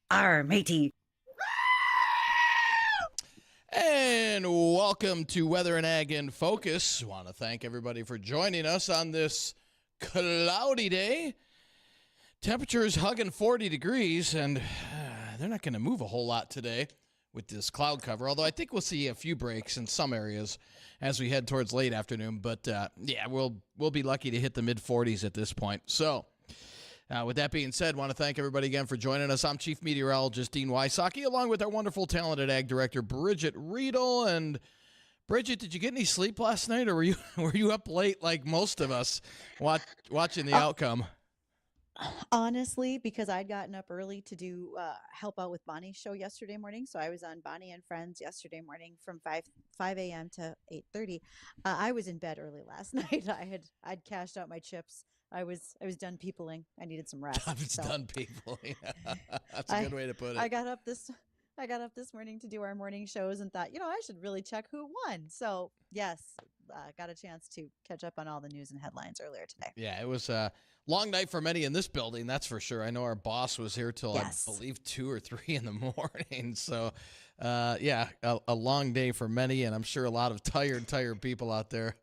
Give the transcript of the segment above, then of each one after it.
Arr, matey. And welcome to Weather and Ag in Focus. Want to thank everybody for joining us on this cloudy day. Temperatures hugging 40 degrees, and they're not going to move a whole lot today with this cloud cover, although I think we'll see a few breaks in some areas as we head towards late afternoon. But, we'll be lucky to hit the mid-40s at this point. So, with that being said, want to thank everybody again for joining us. I'm Chief Meteorologist Dean Wysocki, along with our wonderful, talented Ag Director, Bridgette Readel. And Bridgette, did you get any sleep last night, or were you up late like most of us watching the outcome? Honestly, because I'd gotten up early to do help out with Bonnie's show yesterday morning, so I was on Bonnie and Friends yesterday morning from 5 a.m. to 8:30. I was in bed early last night. I'd cashed out my chips. I was done peopling. I needed some rest. I was So done, people. That's a I good way to put I it. got up this morning to do our morning shows and thought, I should really check who won. So yes, got a chance to catch up on all the news and headlines earlier today. Yeah, it was a long night for many in this building, that's for sure. I know our boss was here till, I Yes. believe, 2 or 3 in the morning. So, a long day for many, and I'm sure a lot of tired people out there.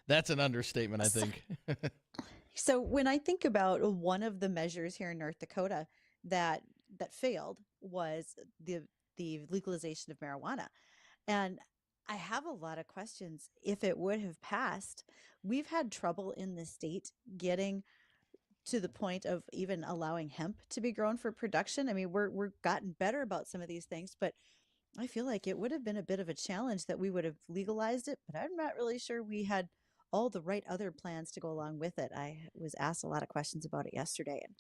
That's an understatement, I think. So when I think about one of the measures here in North Dakota that failed was the legalization of marijuana. And I have a lot of questions if it would have passed. We've had trouble in the state getting to the point of even allowing hemp to be grown for production. I mean, we're gotten better about some of these things, but I feel like it would have been a bit of a challenge that we would have legalized it, but I'm not really sure we had all the right other plans to go along with it. I was asked a lot of questions about it yesterday, and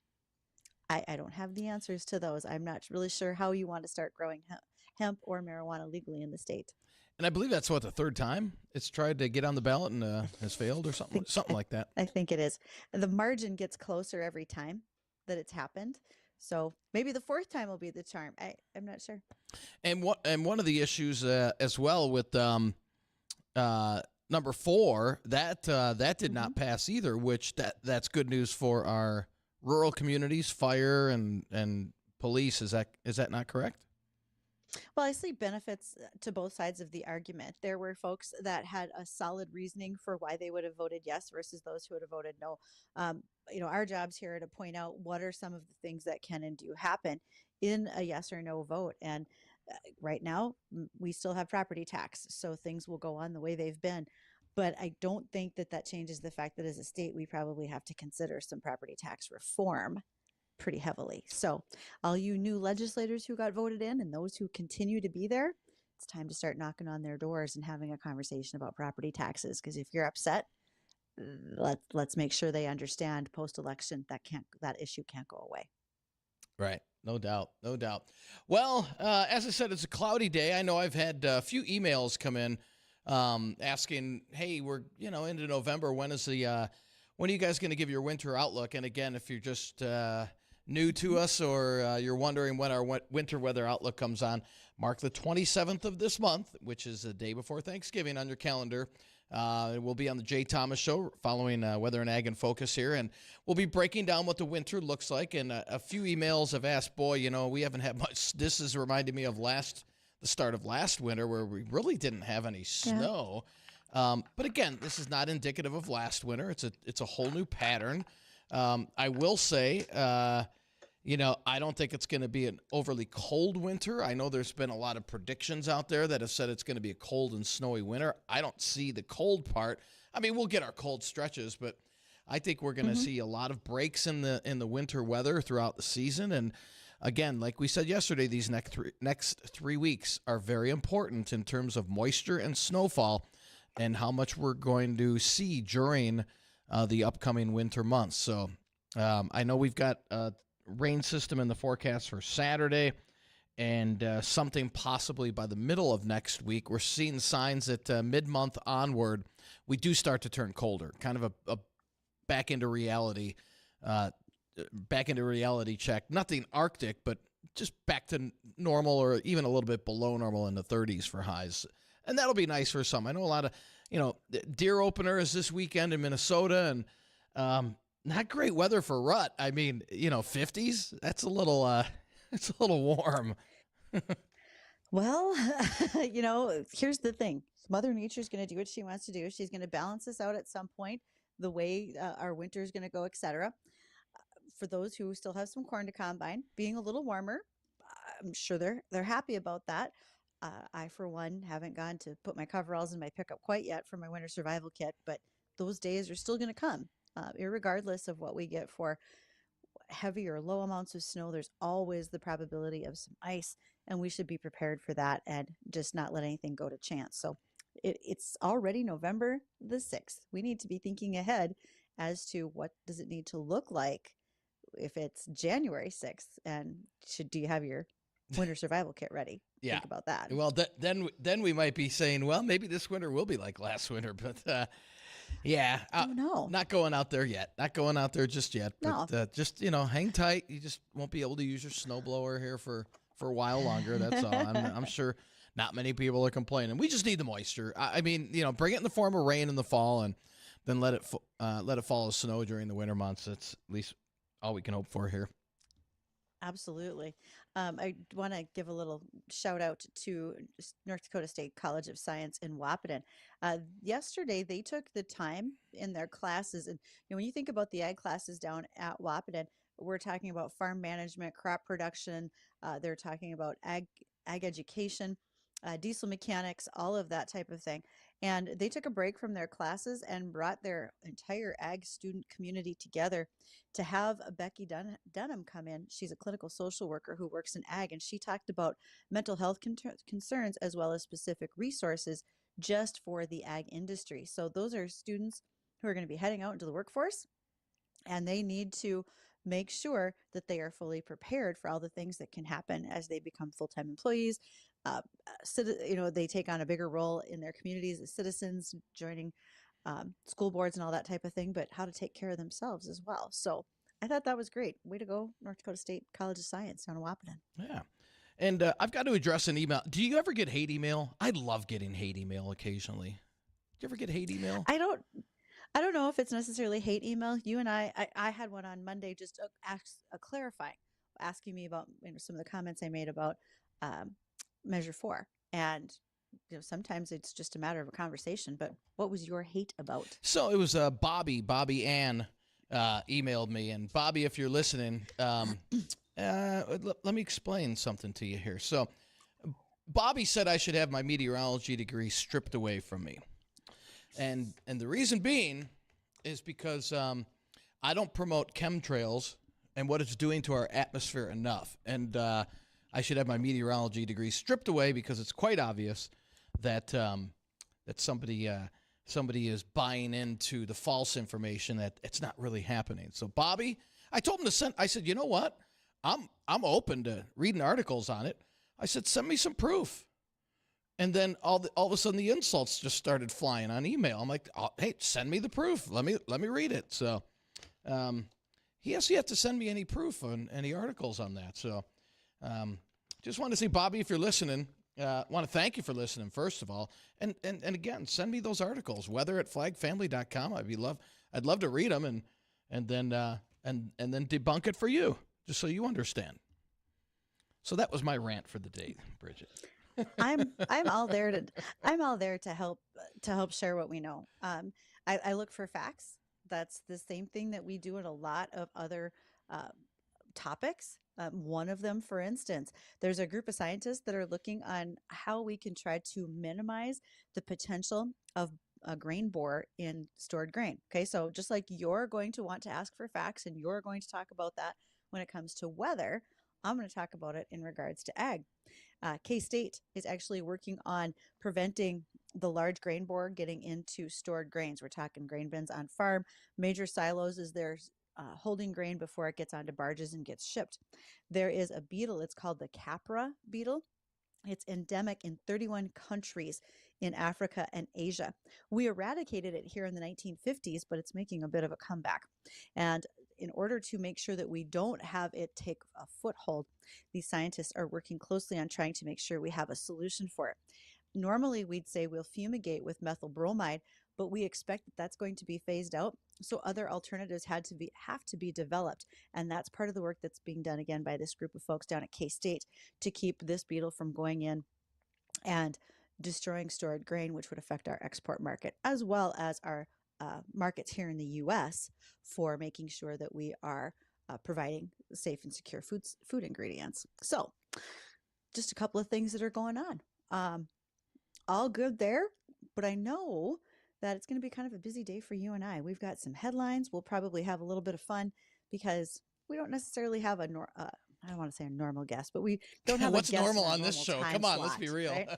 I don't have the answers to those. I'm not really sure how you want to start growing hemp or marijuana legally in the state. And I believe that's the third time it's tried to get on the ballot and has failed or I think something like that. I think it is. The margin gets closer every time that it's happened. So maybe the fourth time will be the charm. I'm not sure. And one of the issues as well with number 4 that did hmm not pass either, which that's good news for our rural communities, fire and police. Is that not correct? Well, I see benefits to both sides of the argument. There were folks that had a solid reasoning for why they would have voted yes versus those who would have voted no. Um, our jobs here are to point out what are some of the things that can and do happen in a yes or no vote. And right now, we still have property tax, so things will go on the way they've been. But I don't think that changes the fact that as a state, we probably have to consider some property tax reform pretty heavily. So, all you new legislators who got voted in and those who continue to be there, it's time to start knocking on their doors and having a conversation about property taxes. Because if you're upset, let's make sure they understand post election that issue can't go away. Right. No doubt. No doubt. Well, as I said, it's a cloudy day. I know I've had a few emails come in asking, hey, we're into November. When are you guys going to give your winter outlook? And again, if you're just new to us or you're wondering when our winter weather outlook comes on, mark the 27th of this month, which is the day before Thanksgiving on your calendar. We'll be on the Jay Thomas Show following Weather and Ag in Focus here, and we'll be breaking down what the winter looks like. And a few emails have asked, boy, we haven't had much. This has reminded me of the start of last winter where we really didn't have any Yeah. snow. But again, this is not indicative of last winter. It's a whole new pattern. I will say, I don't think it's going to be an overly cold winter. I know there's been a lot of predictions out there that have said it's going to be a cold and snowy winter. I don't see the cold part. I mean, we'll get our cold stretches, but I think we're going to hmm see a lot of breaks in the winter weather throughout the season. And again, like we said yesterday, these next 3 weeks are very important in terms of moisture and snowfall and how much we're going to see during the upcoming winter months. So I know we've got rain system in the forecast for Saturday and something possibly by the middle of next week. We're seeing signs that mid-month onward, we do start to turn colder, kind of a back into reality, check. Nothing Arctic, but just back to normal or even a little bit below normal in the 30s for highs. And that'll be nice for some. I know a lot of, deer opener is this weekend in Minnesota, and not great weather for rut. I mean, 50s, that's a little It's a little warm. Well, here's the thing. Mother Nature's going to do what she wants to do. She's going to balance us out at some point, the way our winter is going to go, etc. For those who still have some corn to combine, being a little warmer, I'm sure they're happy about that. I, for one, haven't gone to put my coveralls in my pickup quite yet for my winter survival kit, but those days are still going to come, irregardless of what we get for heavy or low amounts of snow. There's always the probability of some ice, and we should be prepared for that and just not let anything go to chance. So it's already November the 6th. We need to be thinking ahead as to what does it need to look like if it's January 6th, and do you have your winter survival kit ready? Yeah. Think about that. Well, then we might be saying, well, maybe this winter will be like last winter, but yeah, no, not going out there yet. Not going out there just yet. But no. just hang tight. You just won't be able to use your snowblower here for a while longer. That's all. I'm sure not many people are complaining. We just need the moisture. I mean, bring it in the form of rain in the fall, and then let it fall as snow during the winter months. That's at least all we can hope for here. Absolutely. I want to give a little shout out to North Dakota State College of Science in Wahpeton. Yesterday, they took the time in their classes. And when you think about the ag classes down at Wahpeton, we're talking about farm management, crop production. They're talking about ag education, diesel mechanics, all of that type of thing. And they took a break from their classes and brought their entire ag student community together to have Becky Dunham come in. She's a clinical social worker who works in ag, and she talked about mental health concerns as well as specific resources just for the ag industry. So those are students who are going to be heading out into the workforce, and they need to make sure that they are fully prepared for all the things that can happen as they become full-time employees. They take on a bigger role in their communities as citizens, joining school boards and all that type of thing, but how to take care of themselves as well. So I thought that was great. Way to go, North Dakota State College of Science down in Wahpeton. Yeah. And I've got to address an email. Do you ever get hate email? I love getting hate email occasionally. Do you ever get hate email? I don't know if it's necessarily hate email. You and I had one on Monday, just clarifying, asking me about some of the comments I made about Measure 4. And sometimes it's just a matter of a conversation. But what was your hate about? So it was Bobby Ann emailed me. And Bobby, if you're listening, let me explain something to you here. So Bobby said I should have my meteorology degree stripped away from me. And the reason being is because I don't promote chemtrails and what it's doing to our atmosphere enough. And I should have my meteorology degree stripped away because it's quite obvious that that somebody is buying into the false information that it's not really happening. So Bobby, I told him to send. I said, you know what? I'm open to reading articles on it. I said, send me some proof. And then all of a sudden the insults just started flying on email. I'm like, oh, hey, send me the proof. Let me read it. So he has yet to send me any proof on any articles on that. So just want to say, Bobby, if you're listening, want to thank you for listening, first of all. And again, send me those articles, weather@flagfamily.com. I'd love to read them and then debunk it for you, just so you understand. So that was my rant for the day, Bridgette. I'm all there to help share what we know. I look for facts. That's the same thing that we do in a lot of other topics. One of them, for instance, there's a group of scientists that are looking on how we can try to minimize the potential of a grain borer in stored grain. Okay, so just like you're going to want to ask for facts and you're going to talk about that when it comes to weather, I'm going to talk about it in regards to ag. K-State is actually working on preventing the large grain borer getting into stored grains. We're talking grain bins on farm, major silos as they're holding grain before it gets onto barges and gets shipped. There is a beetle, it's called the Capra beetle. It's endemic in 31 countries in Africa and Asia. We eradicated it here in the 1950s, but it's making a bit of a comeback. And in order to make sure that we don't have it take a foothold, these scientists are working closely on trying to make sure we have a solution for it. Normally, we'd say we'll fumigate with methyl bromide, but we expect that that's going to be phased out. So other alternatives have to be developed, and that's part of the work that's being done again by this group of folks down at K-State to keep this beetle from going in and destroying stored grain, which would affect our export market as well as our markets here in the U.S. for making sure that we are providing safe and secure food ingredients. So, just a couple of things that are going on. All good there, but I know that it's going to be kind of a busy day for you and I. We've got some headlines. We'll probably have a little bit of fun because we don't necessarily have I don't want to say a normal guest, but we don't have What's a guest normal in our on this normal show? time Come on, let's slot, be real. right?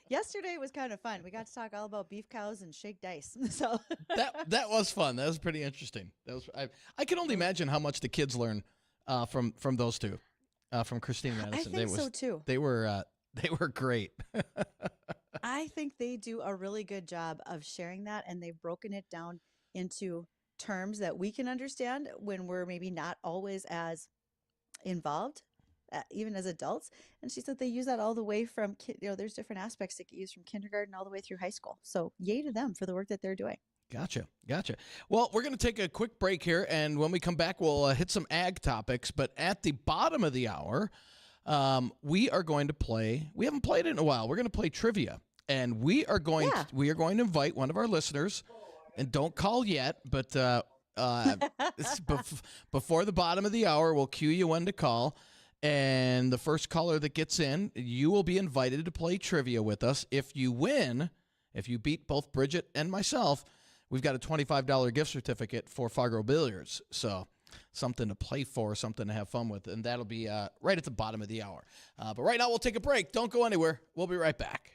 Yesterday was kind of fun. We got to talk all about beef cows and shake dice. So that was fun. That was pretty interesting. I can only imagine how much the kids learn from those two, from Christine and I Madison. think so too. They were great. I think they do a really good job of sharing that, and they've broken it down into terms that we can understand when we're maybe not always as involved, even as adults. And she said they use that all the way from, there's different aspects that get used from kindergarten all the way through high school. So yay to them for the work that they're doing. Gotcha. Well, we're going to take a quick break here, and when we come back, we'll hit some ag topics. But at the bottom of the hour, we are going to play. We haven't played it in a while. We're going to play trivia, and we are going to invite one of our listeners. And don't call yet, but before the bottom of the hour, we'll cue you when to call. And the first caller that gets in, you will be invited to play trivia with us. If you win, if you beat both Bridgette and myself, we've got a $25 gift certificate for Fargo Billiards. So something to play for, something to have fun with. And that'll be right at the bottom of the hour. But right now, we'll take a break. Don't go anywhere. We'll be right back.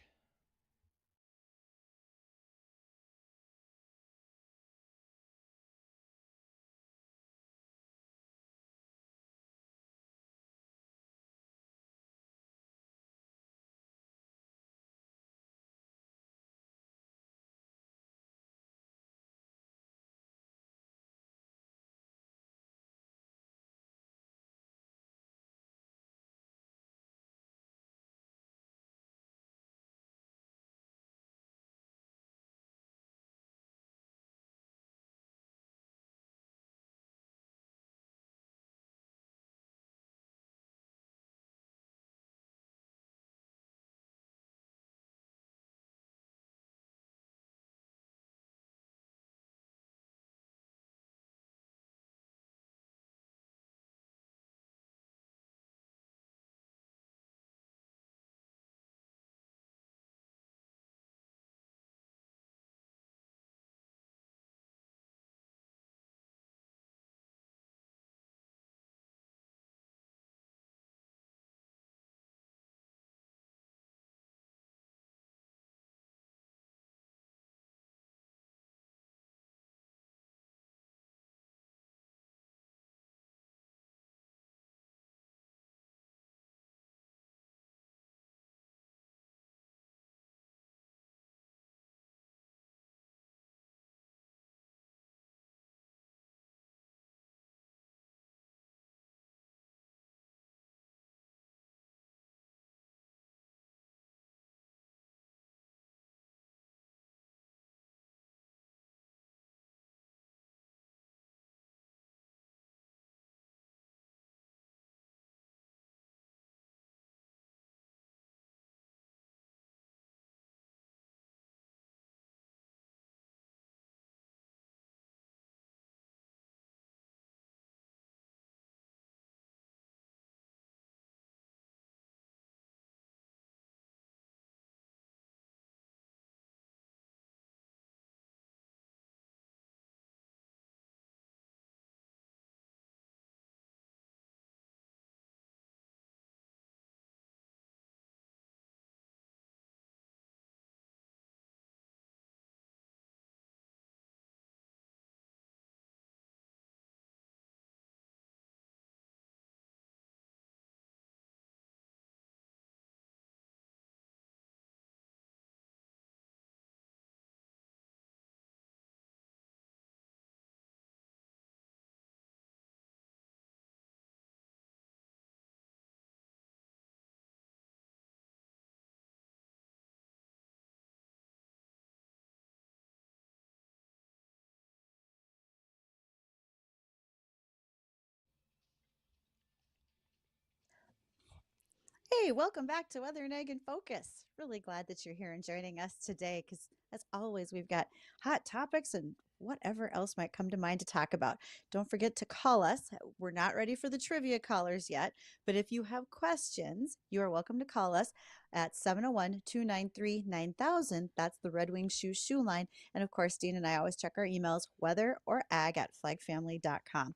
Hey, welcome back to Weather and Egg in Focus. Really glad that you're here and joining us today because, as always, we've got hot topics and whatever else might come to mind to talk about. Don't forget to call us. We're not ready for the trivia callers yet, but if you have questions, you are welcome to call us at 701-293-9000. That's the Red Wing Shoe line. And of course, Dean and I always check our emails, weather or ag at flagfamily.com.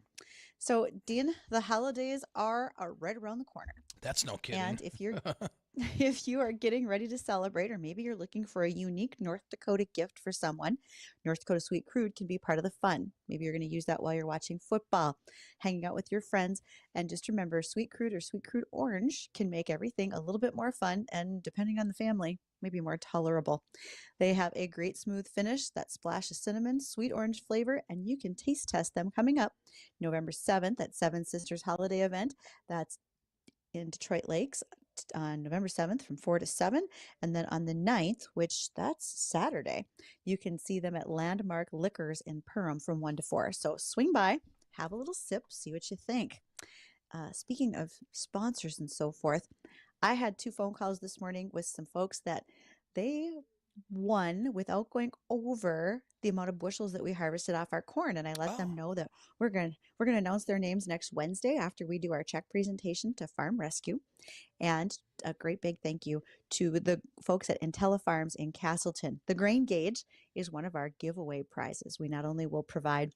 So, Dean, the holidays are right around the corner. That's no kidding. And if you're if you are getting ready to celebrate, or maybe you're looking for a unique North Dakota gift for someone, North Dakota Sweet Crude can be part of the fun. Maybe you're going to use that while you're watching football, hanging out with your friends. And just remember, Sweet Crude or Sweet Crude Orange can make everything a little bit more fun and, depending on the family, maybe more tolerable. They have a great smooth finish, that splash of cinnamon, sweet orange flavor, and you can taste test them coming up November 7th at Seven Sisters Holiday Event. That's in Detroit Lakes on November 7th from 4 to 7. And then on the 9th, which that's Saturday, you can see them at Landmark Liquors in Perham from 1 to 4. So swing by, have a little sip, see what you think. Speaking of sponsors and so forth, I had 2 phone calls this morning with some folks that they won without going over the amount of bushels that we harvested off our corn, and I let them know that we're going to announce their names next Wednesday after we do our check presentation to Farm Rescue. And a great big thank you to the folks at IntelliFarms in Castleton. The grain gauge is one of our giveaway prizes. We not only will provide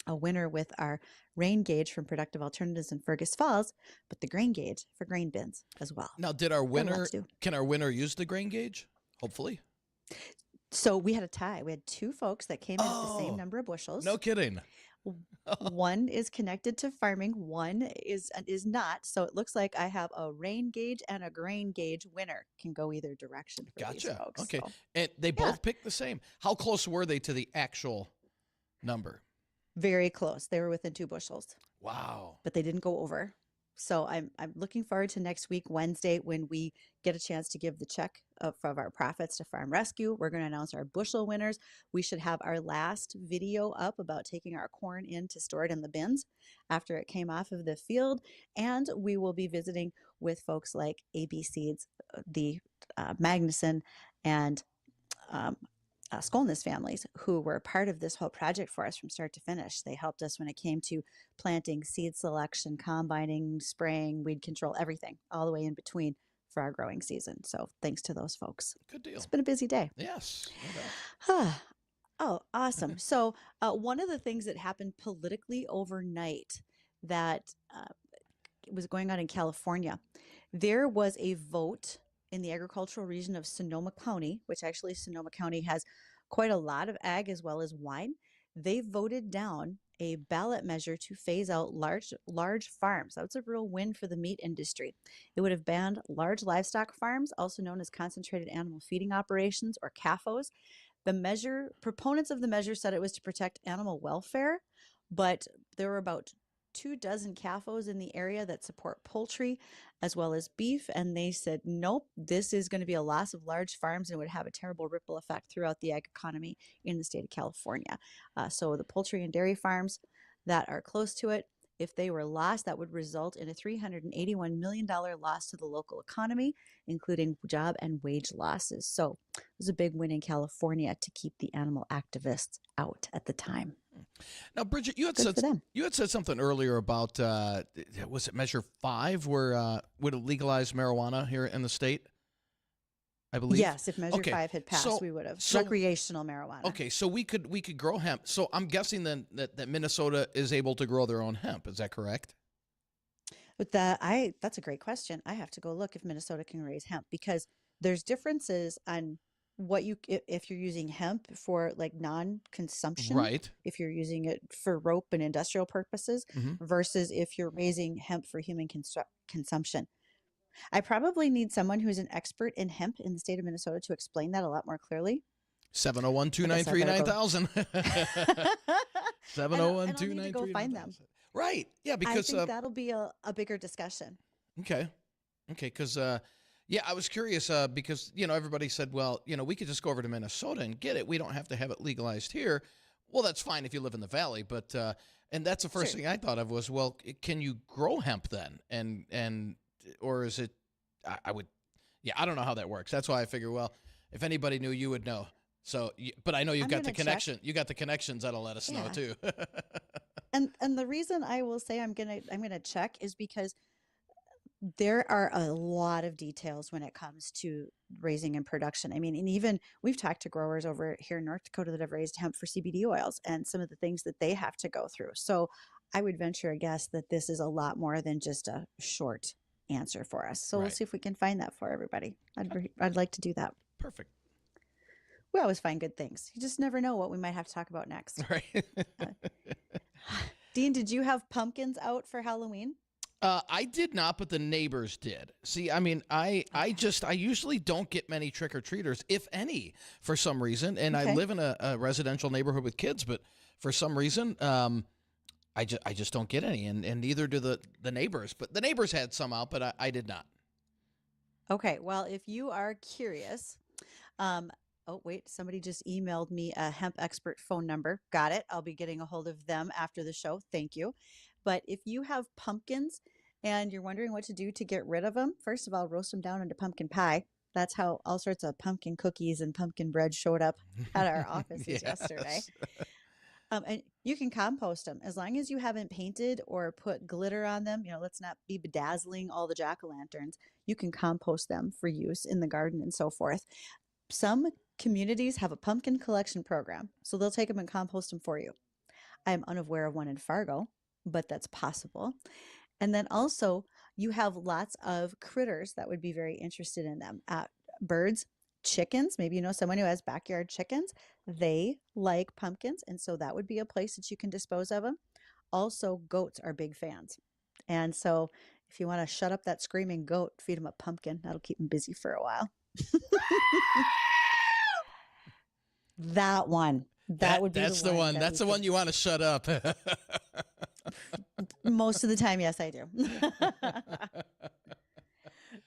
a winner with our rain gauge from Productive Alternatives in Fergus Falls, but the grain gauge for grain bins as well. Now, can our winner use the grain gauge? Hopefully. So we had a tie. We had 2 folks that came in at the same number of bushels. No kidding. One is connected to farming, one is not. So it looks like I have a rain gauge and a grain gauge winner. Can go either direction for these folks. Okay. So, And they both picked the same. How close were they to the actual number? very close. They were within 2 bushels. Wow. But they didn't go over. So I'm looking forward to next week, Wednesday, when we get a chance to give the check of our profits to Farm Rescue. We're going to announce our bushel winners. We should have our last video up about taking our corn in to store it in the bins after it came off of the field. And we will be visiting with folks like AB Seeds, the Magnuson, and Skolniss families who were part of this whole project for us from start to finish. They helped us when it came to planting, seed selection, combining, spraying, weed control, everything, all the way in between for our growing season. So thanks to those folks. Good deal. It's been a busy day. Yes. No doubt. Oh, awesome. So one of the things that happened politically overnight that was going on in California, there was a vote in the agricultural region of Sonoma County, which actually Sonoma County has quite a lot of ag as well as wine. They voted down a ballot measure to phase out large farms. That's a real win for the meat industry. It would have banned large livestock farms, also known as concentrated animal feeding operations, or CAFOs. Proponents of the measure said it was to protect animal welfare, but there were about 24 CAFOs in the area that support poultry as well as beef, and they said, nope, this is going to be a loss of large farms and would have a terrible ripple effect throughout the ag economy in the state of California. So the poultry and dairy farms that are close to it, if they were lost, that would result in a $381 million loss to the local economy, including job and wage losses. So it was a big win in California to keep the animal activists out at the time. Now, Bridgette, you had said something earlier about was it Measure 5, where would it legalize marijuana here in the state? I believe. Yes, if Measure 5 had passed, we would have recreational marijuana. Okay, so we could grow hemp. So I'm guessing then that Minnesota is able to grow their own hemp. Is that correct? But that's a great question. I have to go look if Minnesota can raise hemp, because there's differences on if you're using hemp for like non-consumption, right? If you're using it for rope and industrial purposes, versus if you're raising hemp for human consumption. I probably need someone who's an expert in hemp in the state of Minnesota to explain that a lot more clearly. 701-293-9000. 701-293-9000. Go find them. Right. Yeah, because I think that'll be a bigger discussion. Okay. Because I was curious because everybody said, well, we could just go over to Minnesota and get it. We don't have to have it legalized here. Well, that's fine if you live in the valley, but and that's the first thing I thought of was, well, can you grow hemp then? And or is it? I would, yeah, I don't know how that works. That's why I figure, well, if anybody knew, you would know. So, but I know you've I'm got the gonna check. connection. You got the connections that'll let us know Yeah. too. And the reason I will say I'm gonna check is because there are a lot of details when it comes to raising and production. I mean, and even we've talked to growers over here in North Dakota that have raised hemp for CBD oils and some of the things that they have to go through. So I would venture a guess that this is a lot more than just a short answer for us. So we'll Right. see if we can find that for everybody. I'd like to do that. Perfect. We always find good things. You just never know what we might have to talk about next. Right. Uh, Dean, did you have pumpkins out for Halloween? I did not, but the neighbors did. See, I mean, I usually don't get many trick or treaters, if any, for some reason. And I Okay. live in a residential neighborhood with kids, but for some reason, I just don't get any, and neither do the neighbors. But the neighbors had some out, but I did not. Okay. Well, if you are curious, um, oh, wait, somebody just emailed me a hemp expert phone number. Got it. I'll be getting a hold of them after the show. Thank you. But if you have pumpkins and you're wondering what to do to get rid of them, first of all, roast them down into pumpkin pie. That's how all sorts of pumpkin cookies and pumpkin bread showed up at our offices yesterday. Yes. And you can compost them as long as you haven't painted or put glitter on them. You know, let's not be bedazzling all the jack-o'-lanterns. You can compost them for use in the garden and so forth. Some communities have a pumpkin collection program, so they'll take them and compost them for you. I am unaware of one in Fargo, but that's possible. And then also, you have lots of critters that would be very interested in them. Birds, chickens, maybe you know someone who has backyard chickens. They like pumpkins, and so that would be a place that you can dispose of them. Also, goats are big fans. And so, if you want to shut up that screaming goat, feed them a pumpkin. That'll keep them busy for a while. That one. That would be the That's the one one. that That's we the could. one you want to shut up. Most of the time, yes, I do.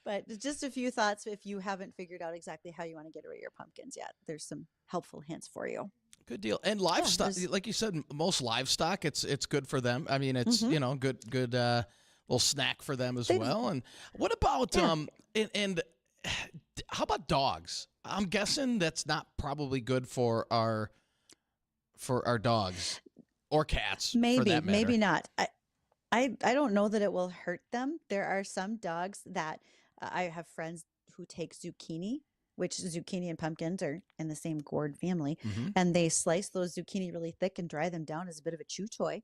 But just a few thoughts if you haven't figured out exactly how you want to get rid of your pumpkins yet. There's some helpful hints for you. Good deal. And Yeah, livestock, there's. like you said, most livestock, it's good for them. I mean, it's Hmm. good little snack for them as They, well. And what about yeah. and how about dogs? I'm guessing that's not probably good for our dogs or cats for Maybe, that maybe matter. not. I don't know that it will hurt them. There are some dogs that I have friends who take zucchini, which zucchini and pumpkins are in the same gourd family, Hmm. and they slice those zucchini really thick and dry them down as a bit of a chew toy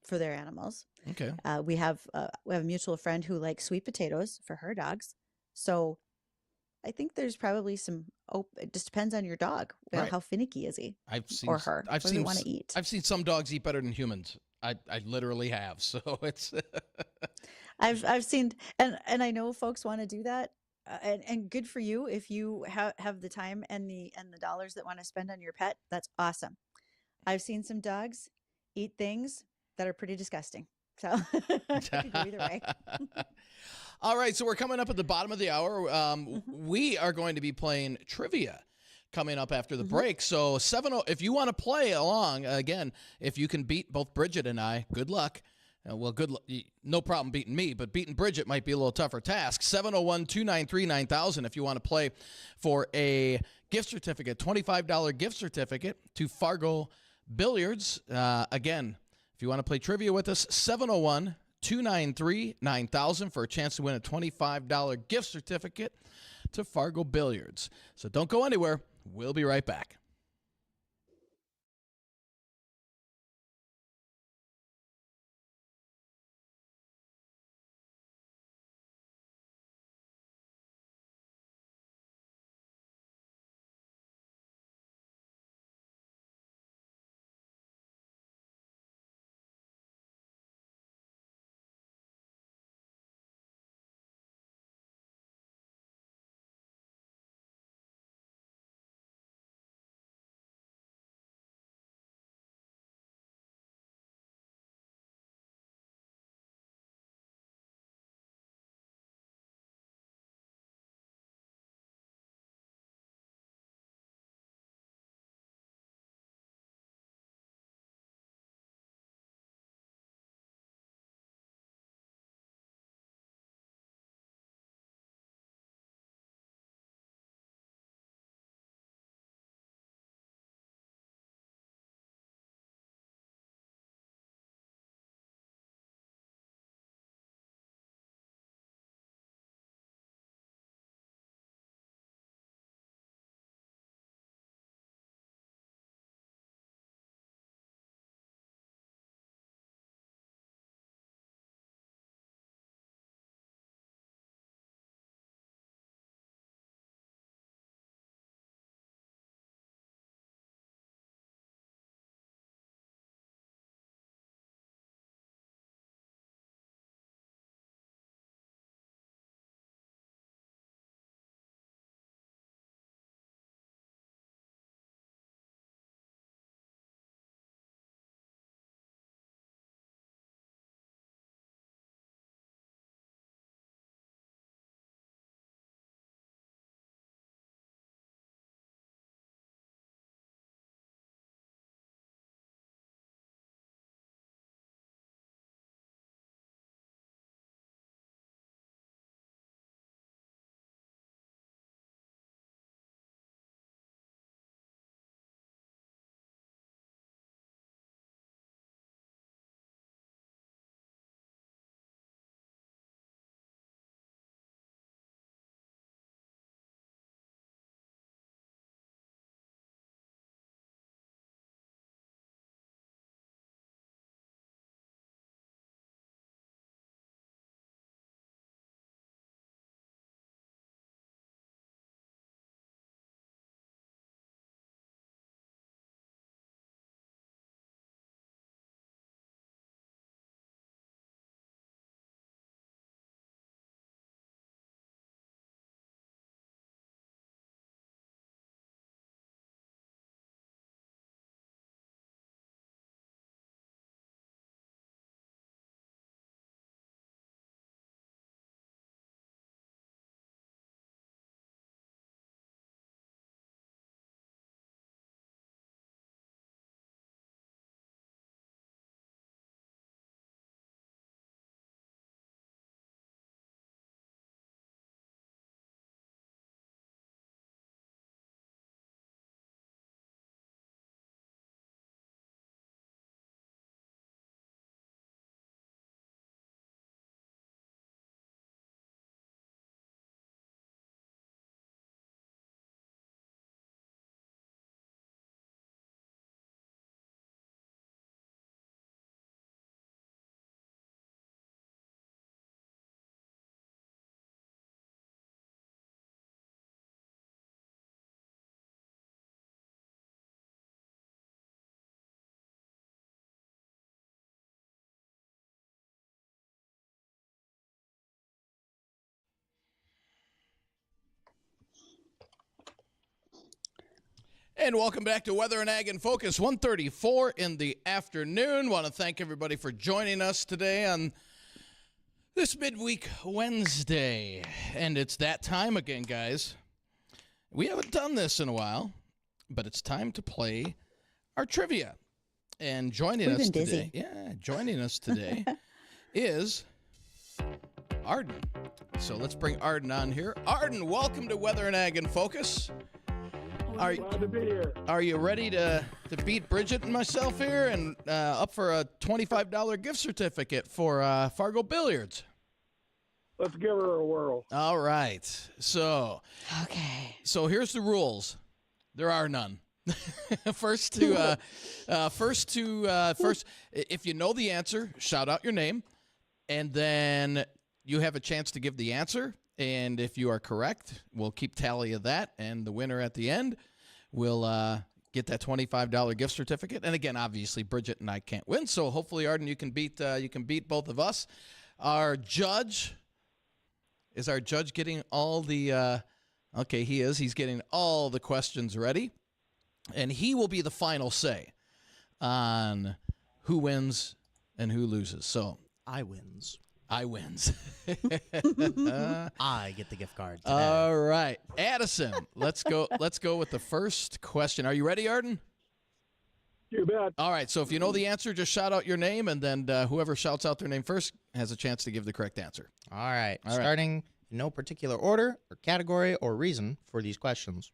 for their animals. Okay. We have a mutual friend who likes sweet potatoes for her dogs. So I think there's probably some. Oh, it just depends on your dog. Well, Right. how finicky is he I've seen or s- her? I've What do they seen want s- to eat? I've seen some dogs eat better than humans. I literally have. So it's I've seen, and I know folks want to do that, and good for you if you have the time and the dollars that want to spend on your pet. That's awesome. I've seen some dogs eat things that are pretty disgusting. So it could go either way. All right, so we're coming up at the bottom of the hour. Hmm. We are going to be playing trivia coming up after the Hmm. break. So if you want to play along again, if you can beat both Bridget and I, good luck. Well, no problem beating me, but beating Bridget might be a little tougher task. 701-293-9000 if you want to play for a gift certificate, $25 gift certificate to Fargo Billiards. Again, if you want to play trivia with us, 701-293-9000 for a chance to win a $25 gift certificate to Fargo Billiards. So don't go anywhere. We'll be right back. And welcome back to Weather and Ag in Focus, 1:34 in the afternoon. Want to thank everybody for joining us today on this midweek Wednesday. And it's that time again, guys. We haven't done this in a while, but it's time to play our trivia. And joining us today, joining us today is Arden. So let's bring Arden on here. Arden, welcome to Weather and Ag in Focus. Glad to be here. Are you ready to beat Bridgette and myself here and up for a $25 gift certificate for Fargo Billiards? Let's give her a whirl. All right. So here's the rules. There are none. First, if you know the answer, shout out your name, and then you have a chance to give the answer. And if you are correct, we'll keep tally of that, and the winner at the end will get that $25 gift certificate. And again, obviously, Bridgette and I can't win, so hopefully, Arden, you can beat both of us. Our judge is getting all the. Okay, he is. He's getting all the questions ready, and he will be the final say on who wins and who loses. So I wins. I wins. I get the gift card today. All right, Addison. Let's go with the first question. Are you ready, Arden? You bet. All right. So if you know the answer, just shout out your name, and then whoever shouts out their name first has a chance to give the correct answer. All right. Starting in no particular order or category or reason for these questions.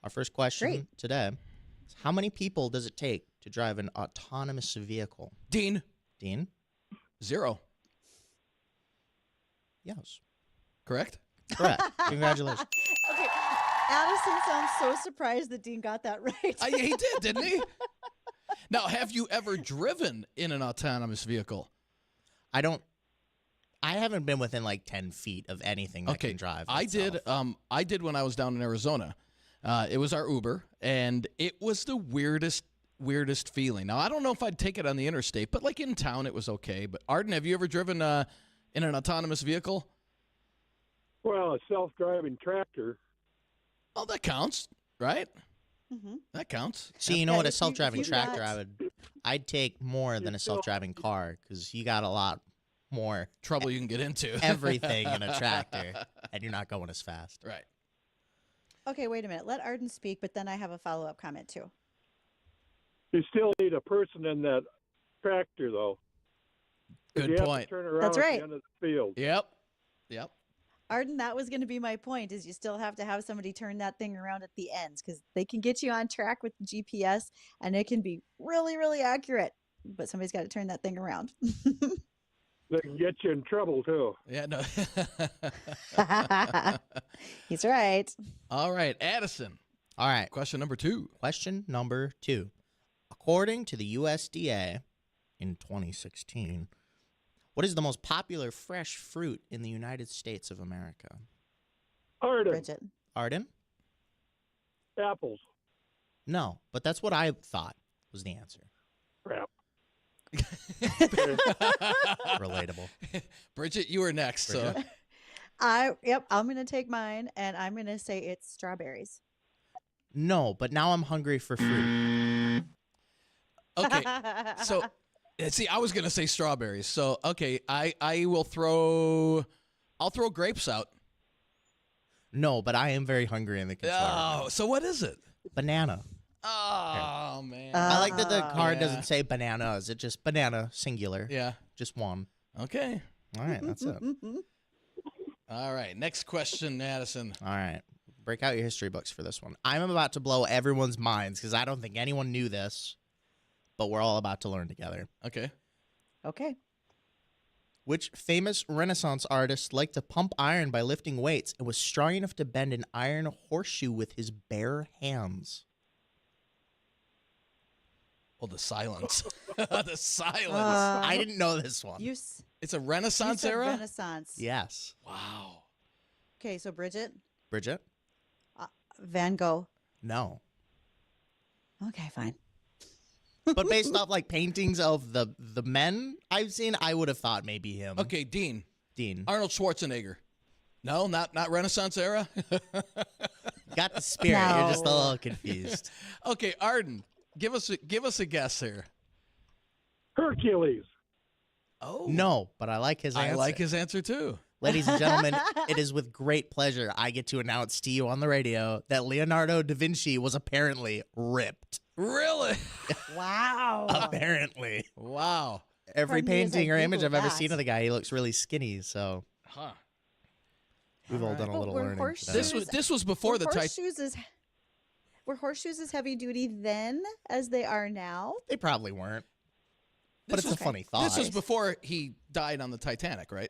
Our first question today is, how many people does it take to drive an autonomous vehicle? Dean? 0. Yes. Correct? Correct. Congratulations. Okay. Addison sounds so surprised that Dean got that right. He did, didn't he? Now, have you ever driven in an autonomous vehicle? I haven't been within like 10 feet of anything that can drive itself. I did when I was down in Arizona. It was our Uber, and it was the weirdest feeling. Now, I don't know if I'd take it on the interstate, but like in town, it was okay. But Arden, have you ever driven in an autonomous vehicle? Well, a self-driving tractor. Oh, that counts, right? Mm-hmm. That counts. See, you know what? A self-driving if you tractor, got- I'd take more than a self-driving car because you got a lot more Trouble you can get into. everything in a tractor, and you're not going as fast. Right. Okay, wait a minute. Let Arden speak, but then I have a follow-up comment too. You still need a person in that tractor, though. 'Cause Good you have point. to turn around That's at right. the end of the field. Yep. Arden, that was going to be my point, is you still have to have somebody turn that thing around at the ends, because they can get you on track with GPS, and it can be really, really accurate, but somebody's got to turn that thing around. They can get you in trouble, too. Yeah, no. He's right. All right, Addison. All right. Question number 2. Question number 2. According to the USDA in 2016, what is the most popular fresh fruit in the United States of America? Arden, Bridgette. Arden? apples. No, but that's what I thought was the answer. Crap. Relatable. Bridgette, you were next. So Bridgette? I'm going to take mine, and I'm going to say it's strawberries. No, but now I'm hungry for fruit. okay. So see, I was gonna say strawberries. So okay, I'll throw grapes out. No, but I am very hungry in the kitchen. Oh, so what is it? Banana. Oh man. I like that the card Yeah. doesn't say bananas. It just banana, singular. Yeah. Just one. Okay. All right, that's it. All right. Next question, Addison. All right. Break out your history books for this one. I'm about to blow everyone's minds because I don't think anyone knew this, but we're all about to learn together. Okay. Okay. Which famous Renaissance artist liked to pump iron by lifting weights and was strong enough to bend an iron horseshoe with his bare hands? Well, the silence. The silence. I didn't know this one. It's a Renaissance era? Renaissance. Yes. Wow. Okay, so Bridgette, Bridgette? Van Gogh. No. Okay, fine. But based off like paintings of the men I've seen, I would have thought maybe him. Okay, Dean. Dean. Arnold Schwarzenegger. No, not Renaissance era. got the spirit. You're just a No. little confused. Okay, Arden, give us a guess here. Hercules. Oh. No, but I like his answer. I like his answer too. Ladies and gentlemen, it is with great pleasure I get to announce to you on the radio that Leonardo da Vinci was apparently ripped. Really? Wow. Apparently. Wow. Every Pardon me as I painting or image Google I've ever that. seen of the guy, he looks really skinny. So Huh. we've all All done a right. little But were learning. horseshoes- today. This was before the Titanic. Were horseshoes as heavy duty then as they are now? They probably weren't. But This it's a was- funny thought. This was before he died on the Titanic, right?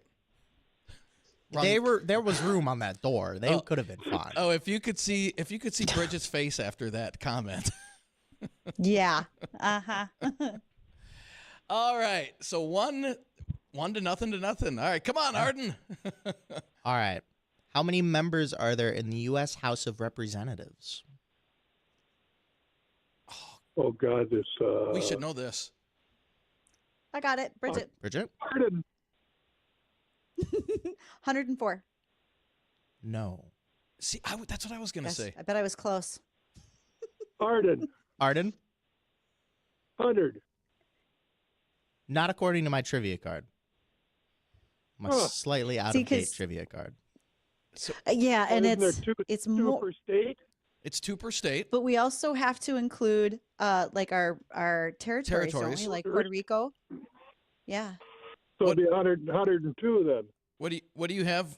There was room on that door. They Oh. could have been fine. Oh, if you could see Bridget's face after that comment. Yeah. Uh-huh. All right. So one to nothing. All right, come on, Arden. All right. How many members are there in the U.S. House of Representatives? Oh God, this. We should know this. I got it. Bridget. Bridget? Arden. 104. No. See, that's what I was gonna Yes, say. I bet I was close. Arden. Arden? 100. Not according to my trivia card. My Huh. slightly out See, of date 'cause- trivia card. Yeah, and Isn't there it's two it's more, per state? It's 2 per state. but we also have to include like our territories, don't Territories. we? Like Puerto Rico. Yeah. So What- it'd be 102 then. What do you have,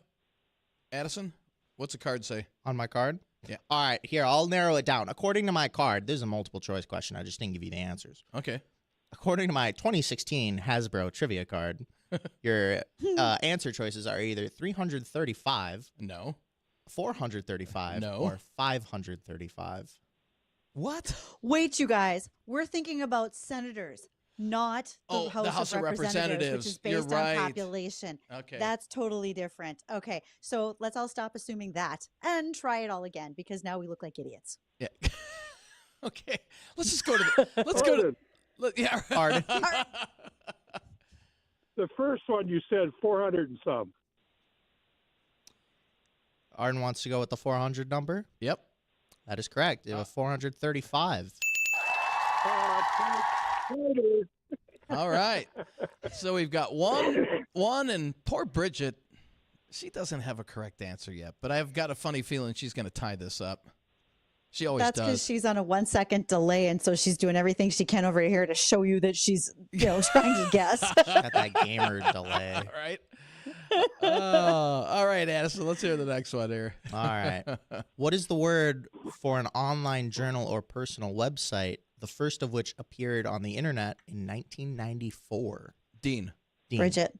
Addison? What's the card say? On my card? Yeah. All right, here, I'll narrow it down. According to my card, this is a multiple choice question. I just didn't give you the answers. Okay. According to my 2016 Hasbro trivia card, your answer choices are either 335, No. 435, No. or 535. What? Wait, you guys. We're thinking about senators, not Oh, the House, of Representatives, which is You're based right. on population. Okay. That's totally different. Okay, so let's all stop assuming that and try it all again because now we look like idiots. Yeah. Okay. Let's just go to the. Let's go to. Arden. Yeah. Arden. The first one you said 400 and some. Arden wants to go with the 400 number. Yep. That is correct. You have a 435. Harder. All right. So we've got one, and poor Bridget. She doesn't have a correct answer yet, but I've got a funny feeling she's going to tie this up. She always That's because does. she's on a 1 second delay, and so she's doing everything she can over here to show you that she's, trying to guess. Got that gamer delay. All right. All right, Addison. Let's hear the next one here. All right. What is the word for an online journal or personal website, the first of which appeared on the internet in 1994? Dean. Dean. Bridget.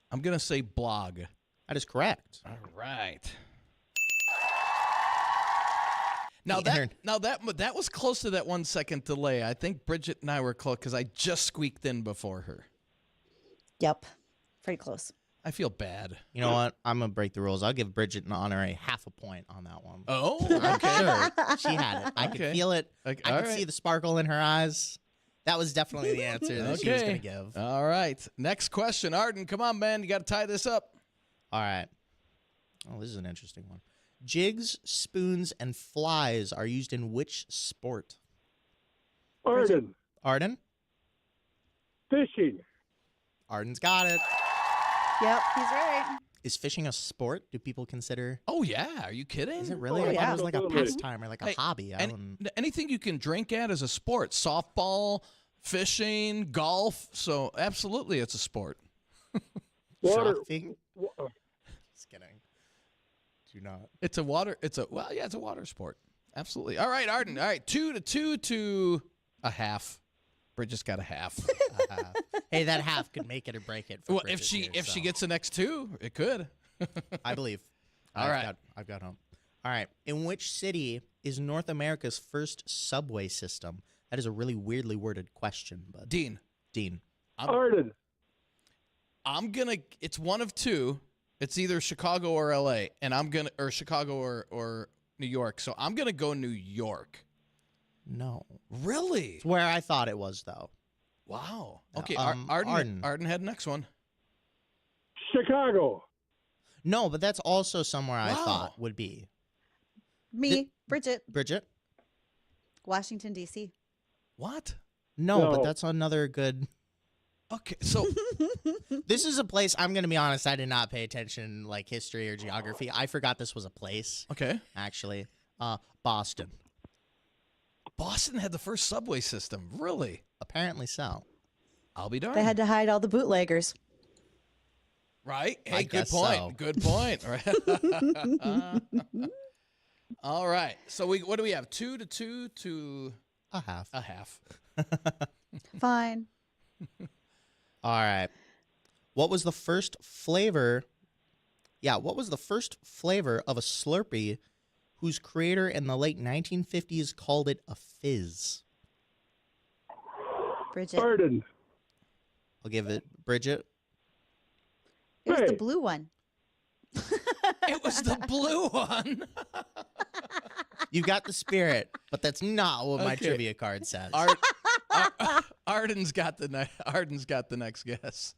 I'm going to say blog. That is correct. All right. Now The that was close to that 1 second delay. I think Bridget and I were close because I just squeaked in before her. Yep. Pretty close. I feel bad. You know what? I'm going to break the rules. I'll give Bridget an honorary half a point on that one. Oh, I'm okay. sure she had it. I could Okay. feel it. Okay, I all could see right. the sparkle in her eyes. That was definitely the answer that she was going to give. All right. Next question. Arden, come on, man. You got to tie this up. All right. Oh, this is an interesting one. Jigs, spoons, and flies are used in which sport? Arden. Arden? Fishing. Arden's got it. Yep, he's right. Is fishing a sport? Do people consider? Oh, yeah. Are you kidding? Is it really? Oh, I thought yeah. it was like a Absolutely. pastime or like a Hey, hobby. I Any- don't. anything you can drink at is a sport. Softball, fishing, golf. So absolutely, it's a sport. Water. Shopping? wa- Just kidding. Do not. It's a water sport. Absolutely. All right, Arden. All right, 2 to a half. Bridget's got a half. Hey, that half could make it or break it. For Well, Bridget if here, she so gets the next 2, it could. I believe. All right. I've got home. All right. In which city is North America's first subway system? That is a really weirdly worded question, but Dean, Dean. Arden. it's one of 2. It's either Chicago or LA, and or Chicago or New York. So I'm gonna go New York. No. Really? It's where I thought it was, though. Wow. Okay, Arden. Arden had next one. Chicago. No, but that's also somewhere I Wow. thought would be. Me, Bridget, Bridget? Washington, D.C. What? No, but No. that's another good. Okay, so This is a place, I'm going to be honest, I did not pay attention, like history or geography. I forgot this was a place, okay, actually. Boston. Boston had the first subway system. Really? Apparently so. I'll be darned. They had to hide all the bootleggers. Right? I Hey, good guess point. so. Good point. Right. All right. So what do we have? 2 to 2 to A half. a half. Fine. All right. What was the first flavor? Yeah, what was the first flavor of a Slurpee whose creator in the late 1950s called it a fizz? Bridget. Arden. I'll give it Bridget. It was the Hey. blue one. It was the blue one. You got the spirit, but that's not what my Okay. trivia card says. Arden's got the next guess.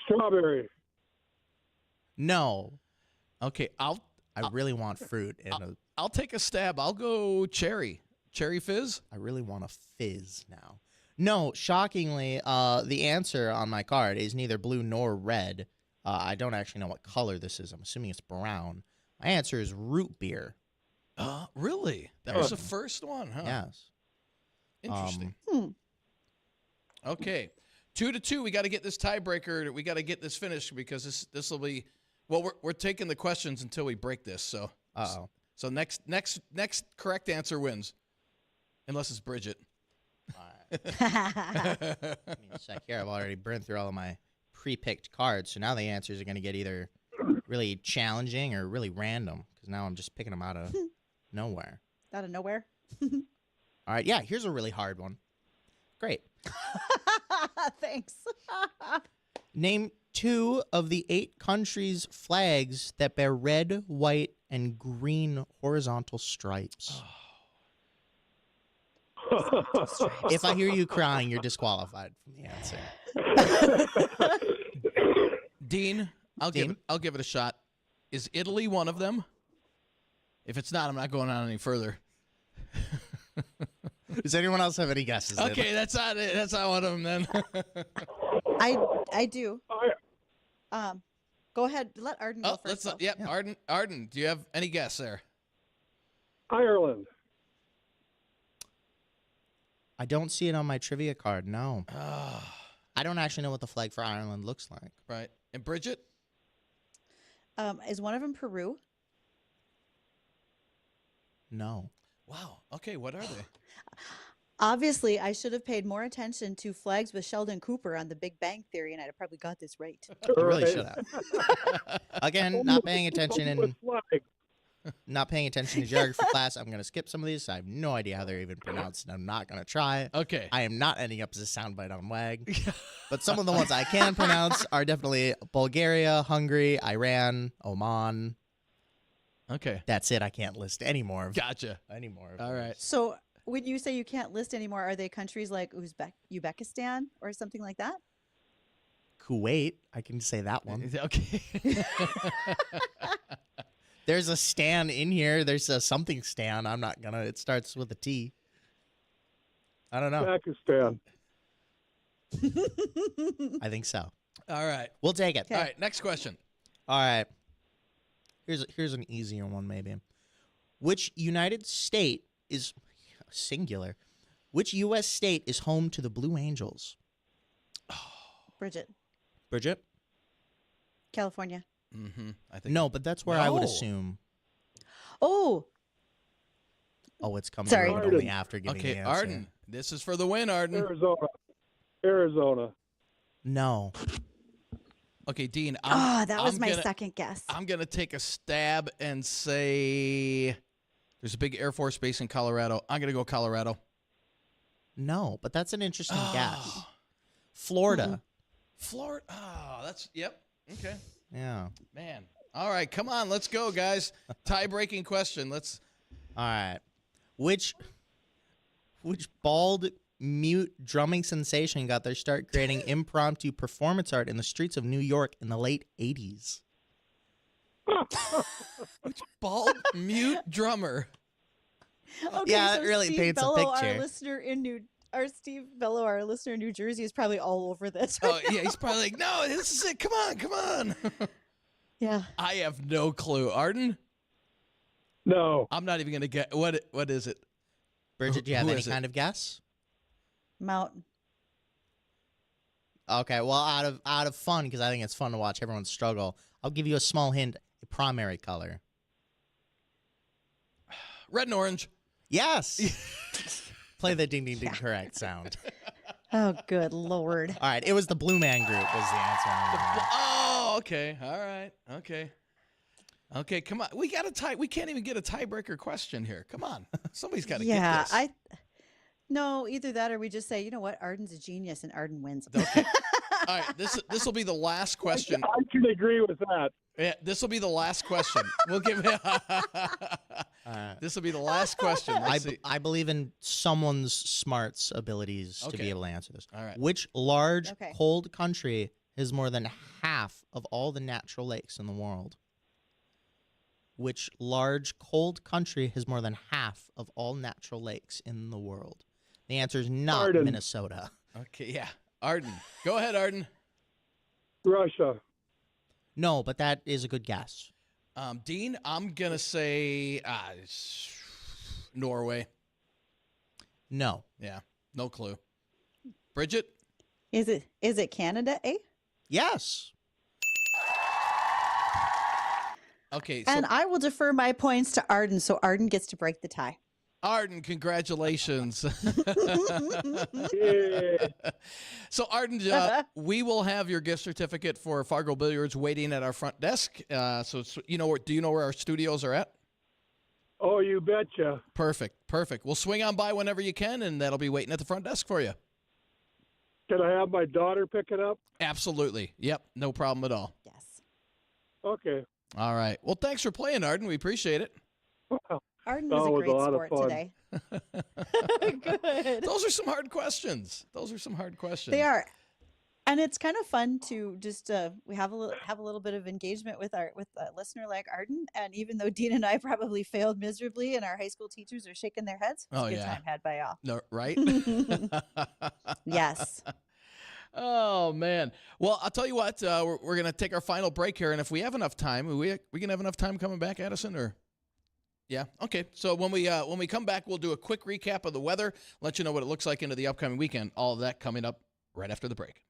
Strawberry. No, Okay, I really want fruit and I'll take a stab. I'll go cherry. Cherry fizz? I really want a fizz now. No, shockingly, the answer on my card is neither blue nor red. I don't actually know what color this is. I'm assuming it's brown. My answer is root beer. Really? That was the first one, huh? Yes. Interesting. Hmm. Okay. 2 to 2. We got to get this tiebreaker. We got to get this finished because this will be. Well, we're taking the questions until we break this. So Uh-oh. so next correct answer wins, unless it's Bridget. All right. Give me a sec here. I've already burned through all of my pre-picked cards, so now the answers are going to get either really challenging or really random because now I'm just picking them out of nowhere. Out of nowhere. All right. Yeah, here's a really hard one. Great. Thanks. Name 2 of the 8 countries' flags that bear red, white, and green horizontal stripes. If I hear you crying, you're disqualified from the answer. Dean, I'll Dean? give it a shot. Is Italy one of them? If it's not, I'm not going on any further. Does anyone else have any guesses? Okay, that's not it. That's not one of them then. I do. I- Go ahead. Let Arden go Oh, first. though. yep. Yeah. Arden, do you have any guess there? Ireland. I don't see it on my trivia card. No. I don't actually know what the flag for Ireland looks like. Right. And Bridget? Is one of them Peru? No. Wow. Okay, what are they? Obviously, I should have paid more attention to flags with Sheldon Cooper on The Big Bang Theory, and I'd have probably got this right. You really Right. should have. Again, not paying attention With flag. not paying attention to geography class. I'm going to skip some of these. I have no idea how they're even pronounced, and I'm not going to try. Okay. I am not ending up as a soundbite on WAG. But some of the ones I can pronounce are definitely Bulgaria, Hungary, Iran, Oman. Okay. That's it. I can't list any more. Gotcha. Any more. of All those. right. So when you say you can't list anymore, are they countries like Uzbekistan or something like that? Kuwait. I can say that one. Okay. There's a stan in here. There's a something stan. I'm not gonna. It starts with a T. I don't know. Pakistan. I think so. All right. We'll take it. All right. Next question. All right. Here's an easier one maybe. Which United State is singular? Which U.S. state is home to the Blue Angels? Bridget, Bridget? California. Mm-hmm. I think. No, but that's where I would No. assume. Oh, Oh, it's coming Sorry. a little bit only after giving Okay, the answer. Arden. This is for the win, Arden. Arizona. No. Okay, Dean. that was I'm my gonna- second guess. I'm going to take a stab and say there's a big Air Force base in Colorado. I'm going to go Colorado. No, but that's an interesting guess. Oh. Florida. Florida. Oh, that's, yep. Okay. Yeah. Man. All right, come on. Let's go, guys. Tie-breaking question. Let's. All right. Which bald mute drumming sensation got their start creating impromptu performance art in the streets of New York in the late 80s? Which bald mute drummer? Okay, Yeah, so it really Steve paints a Bello, our picture. listener in New Jersey is probably all over this. Oh yeah, he's probably like, no, this is it. Come on. Yeah. I have no clue. Arden, No. I'm not even gonna get what is it? Bridget, do you have Who any is it? kind of guess? Mountain. Okay, well, out of fun, because I think it's fun to watch everyone struggle, I'll give you a small hint. A primary color. Red and orange. Yes. Play the ding ding ding correct sound. Oh, good Lord. All right, it was the Blue Man Group was the answer. Oh, okay. All right. Okay, come on. We got a tie. We can't even get a tiebreaker question here. Come on. Somebody's got to get this. No, either that or we just say, you know what, Arden's a genius and Arden wins. Okay. All right, this will be the last question. I can agree with that. Yeah, this will be the last question. We'll give it. This will be the last question. I believe in someone's smarts abilities to Okay. be able to answer this. All right. Which large, Okay. cold country has more than half of all the natural lakes in the world? Which large, cold country has more than half of all natural lakes in the world? The answer is not Arden. Minnesota. Okay, yeah. Arden. Go ahead, Arden. Russia. No, but that is a good guess. Dean, I'm going to say Norway. No. Yeah, no clue. Bridget? Is it Canada, eh? Yes. Okay, so And I will defer my points to Arden, so Arden gets to break the tie. Arden, congratulations. Yeah. So, Arden, we will have your gift certificate for Fargo Billiards waiting at our front desk. So, do you know where our studios are at? Oh, you betcha. Perfect. We'll swing on by whenever you can, and that'll be waiting at the front desk for you. Can I have my daughter pick it up? Absolutely. Yep, no problem at all. Yes. Okay. All right. Well, thanks for playing, Arden. We appreciate it. Well, Arden That was a was a great lot of sport fun. today. Good. Those are some hard questions. They are. And it's kind of fun to just we have a little bit of engagement with a listener like Arden, and even though Dean and I probably failed miserably, and our high school teachers are shaking their heads, it's Oh, a good yeah. time had by all. No, right? Yes. Oh man. Well, I'll tell you what. We're gonna take our final break here, and if we have enough time, we can have enough time coming back, Addison, or yeah. Okay. So when we come back, we'll do a quick recap of the weather, let you know what it looks like into the upcoming weekend. All of that coming up right after the break.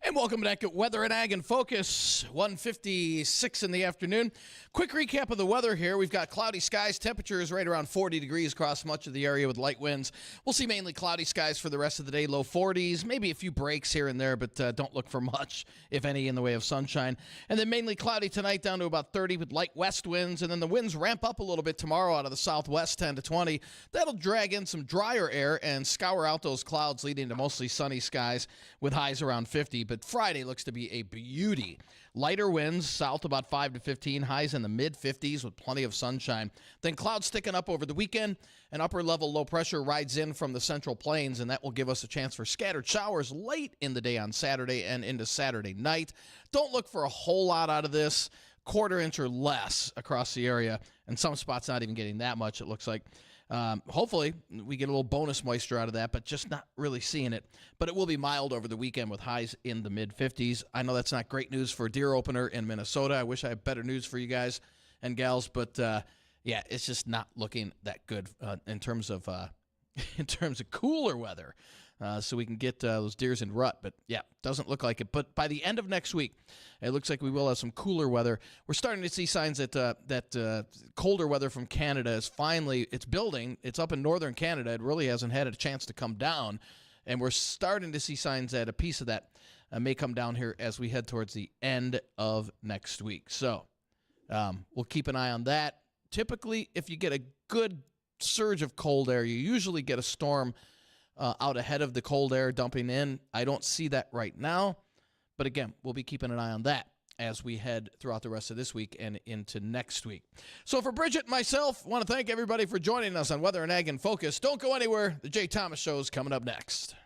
And welcome back at Weather and Ag in Focus, 1:56 in the afternoon. Quick recap of the weather here. We've got cloudy skies, temperatures right around 40 degrees across much of the area with light winds. We'll see mainly cloudy skies for the rest of the day, low 40s, maybe a few breaks here and there, but don't look for much, if any, in the way of sunshine. And then mainly cloudy tonight down to about 30 with light west winds, and then the winds ramp up a little bit tomorrow out of the southwest, 10 to 20. That'll drag in some drier air and scour out those clouds, leading to mostly sunny skies with highs around 50. But Friday looks to be a beauty. Lighter winds south about 5 to 15, highs in the mid-50s with plenty of sunshine. Then clouds sticking up over the weekend. An upper-level low pressure rides in from the central plains, and that will give us a chance for scattered showers late in the day on Saturday and into Saturday night. Don't look for a whole lot out of this. Quarter inch or less across the area, and some spots not even getting that much, it looks like. Hopefully, we get a little bonus moisture out of that, but just not really seeing it. But it will be mild over the weekend with highs in the mid-50s. I know that's not great news for deer opener in Minnesota. I wish I had better news for you guys and gals, but yeah, it's just not looking that good in terms of cooler weather. So we can get those deers in rut. But, yeah, doesn't look like it. But by the end of next week, it looks like we will have some cooler weather. We're starting to see signs that colder weather from Canada is finally, it's building. It's up in northern Canada. It really hasn't had a chance to come down. And we're starting to see signs that a piece of that may come down here as we head towards the end of next week. So we'll keep an eye on that. Typically, if you get a good surge of cold air, you usually get a storm out ahead of the cold air dumping in. I don't see that right now. But again, we'll be keeping an eye on that as we head throughout the rest of this week and into next week. So for Bridgette and myself, I want to thank everybody for joining us on Weather and Ag in Focus. Don't go anywhere. The Jay Thomas Show is coming up next.